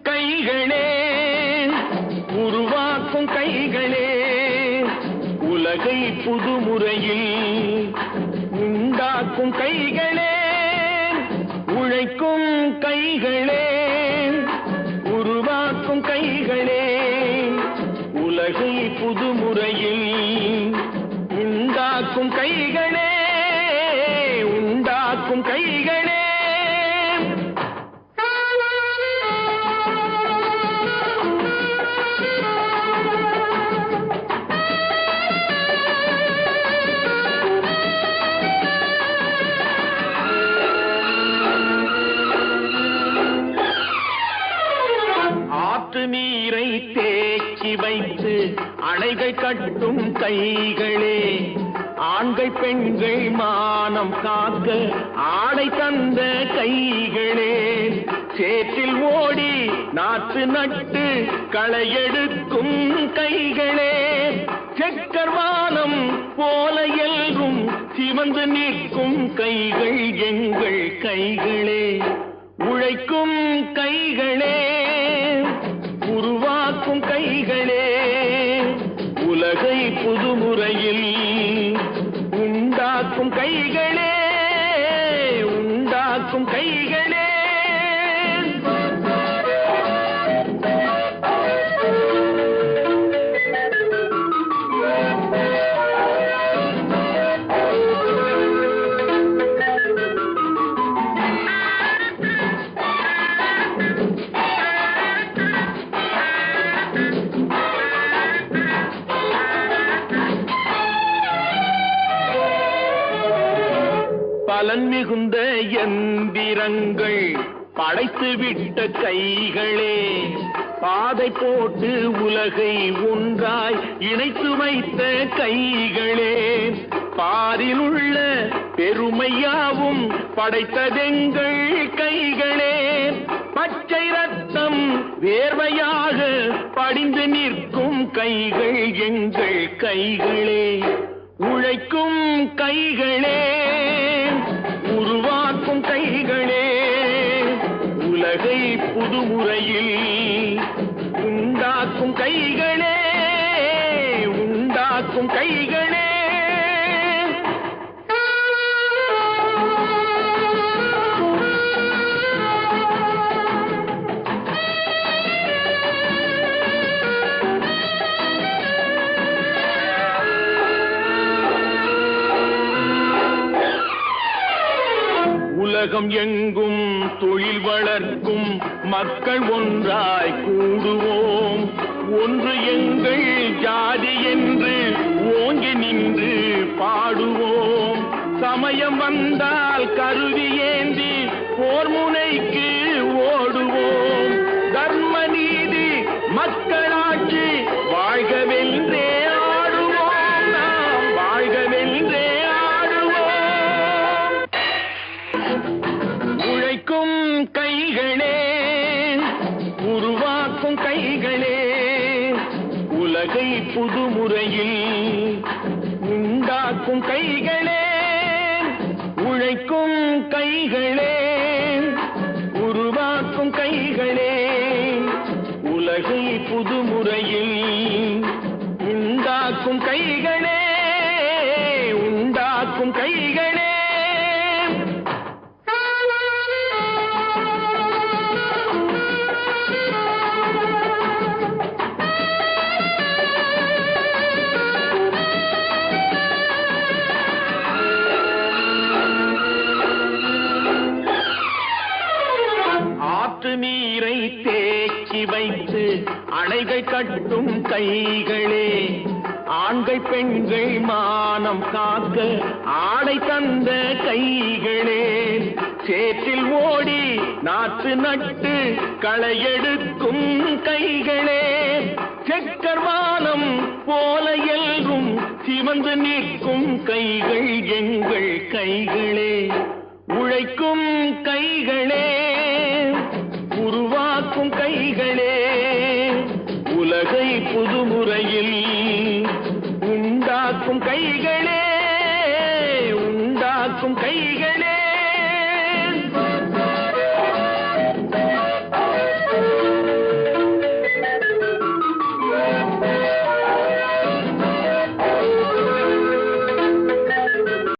கைகளே, உருவாக்கும் கைகளே, உலகை புதுமுறையில் உண்டாக்கும் கைகளே, உழைக்கும் கைகளே, உருவாக்கும் கைகளே, உலகை புதுமுறையில் உண்டாக்கும் கைகளே, உண்டாக்கும் கைகளே. நீரை தேக்கி வைத்து அணைகள் கட்டும் கைகளே, ஆண்கள் பெண்கள் மானம் காக்க ஆடை தந்த கைகளே, சேற்றில் ஓடி நாற்று நட்டு களையெடுக்கும் கைகளே, செக்கர்வானம் போல எல்லும் சிவந்து நிற்கும் கைகள் எங்கள் கைகளே, உழைக்கும் கைகளே, உருவாக்கும் கைகளே, உலகை புதுமுறையில் உண்டாக்கும் கைகளே, உண்டாக்கும் கைகளே. பலன் மிகுந்த எந்திரங்கள் படைத்துவிட்ட கைகளே, பாதை போட்டு உலகை ஒன்றாய் இணைத்து வைத்த கைகளே, பாரில் உள்ள பெருமையாவும் படைத்ததெங்கள் கைகளே, பச்சை ரத்தம் வேர்வையாக படிந்து நிற்கும் கைகள் எங்கள் கைகளே, உழைக்கும் கைகளே, உருவாக்கும் கைகளே, உலகை புதுமுறையில் உண்டாக்கும் கைகளே, உண்டாக்கும் கைகளே. உலகம் எங்கும் தொழில் வளர்க்கும் மக்கள் ஒன்றாய் கூடுவோம், ஒன்று எங்கள் ஜாதி என்று ஓங்கி நின்று பாடுவோம், சமயம் வந்தால் கருவி ஏந்தி போர் முனைக்கு ஓடுவோம், தர்ம நீதி மக்களாட்சி வாழ்கவென்றே ஆடுவோம், நாம் வாழ்கவென்றே உழைக்கும் கைகளே, உருவாக்கும் கைகளே, உலகை புதுமுறையில் உண்டாக்கும் கைகளே, உழைக்கும் கைகளே, உருவாக்கும் கைகளே, உலகை புதுமுறையில் உண்டாக்கும் கைகளே, உண்டாக்கும் கைகளே. நீரை தேக்கி வைத்து அணைகள் கட்டும் கைகளே, ஆண்கள் பெண்கள் மானம் காக்க ஆடை தந்த கைகளே, சேற்றில் ஓடி நாற்று நட்டு களையெடுக்கும் கைகளே, செக்கர்வானம் போல எல்லும் சிவந்து நிற்கும் கைகள் எங்கள் கைகளே, உழைக்கும் கைகளே,